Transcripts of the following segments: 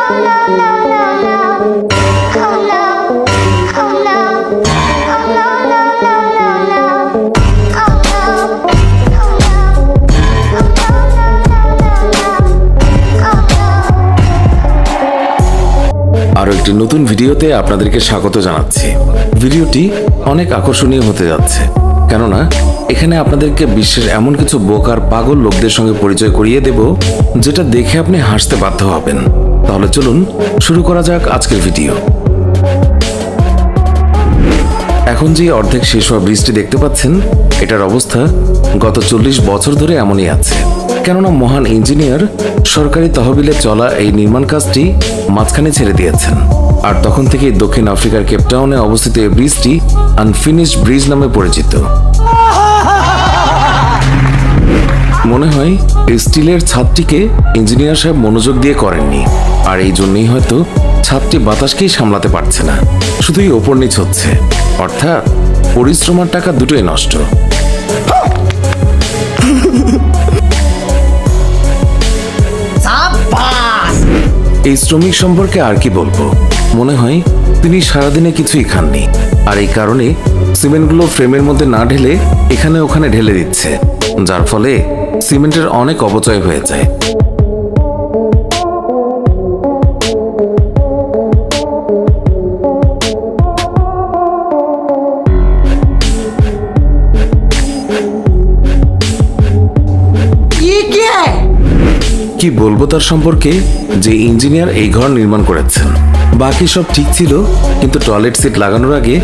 আরো একটি নতুন ভিডিওতে আপনাদেরকে স্বাগত জানাচ্ছি। ভিডিওটি অনেক আকর্ষণীয় হতে যাচ্ছে, কেননা এখানে আপনাদেরকে বিশ্বের এমন কিছু বোকার পাগল লোকদের সঙ্গে পরিচয় করিয়ে দেব, যেটা দেখে আপনি হাসতে বাধ্য হবেন। তাহলে চলুন শুরু করা যাক আজকের ভিডিও। এখন যে অর্ধেক শেষ হওয়া ব্রিজটি দেখতে পাচ্ছেন, এটার অবস্থা গত 40 বছর ধরে এমনই আছে। কেননা মহান ইঞ্জিনিয়ার সরকারি তহবিলে চলা এই নির্মাণ কাজটি মাঝখানে ছেড়ে দিয়েছেন। আর তখন থেকেই দক্ষিণ আফ্রিকার কেপটাউনে অবস্থিত এই ব্রিজটি আনফিনিশড ব্রিজ নামে পরিচিত। মনে হয় এই স্টিলের ছাদটিকে ইঞ্জিনিয়ার সাহেব মনোযোগ দিয়ে করেননি, আর এই জন্যই হয়তো ছাদটি বাতাসকেই সামলাতে পারছে না, শুধুই ওপর নিচ হচ্ছে। অর্থাৎ পরিশ্রম আর টাকা দুটোই নষ্ট। এই শ্রমিক সম্পর্কে আর কি বলবো, মনে হয় তিনি সারাদিনে কিছুই খাননি, আর এই কারণে সিমেন্টগুলো ফ্রেমের মধ্যে না ঢেলে এখানে ওখানে ঢেলে দিচ্ছে, যার ফলে সিমেন্টের অনেক অপচয় হয়ে যায়। কি বলবো তার সম্পর্কে, যে ইঞ্জিনিয়ার এই ঘর নির্মাণ করেছেন। বাকি সব ঠিক ছিল, কিন্তু টয়লেট সিট লাগানোর আগে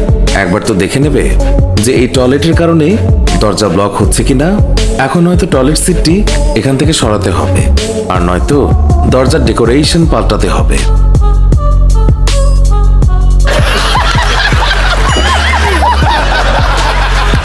একবার তো দেখে নেবে যে এই টয়লেটের কারণে দরজা ব্লক হচ্ছে কিনা। এখন হয়তো টয়লেট সিটটি এখান থেকে সরাতে হবে, আর নয়তো দরজার ডেকোরেশন পাল্টাতে হবে।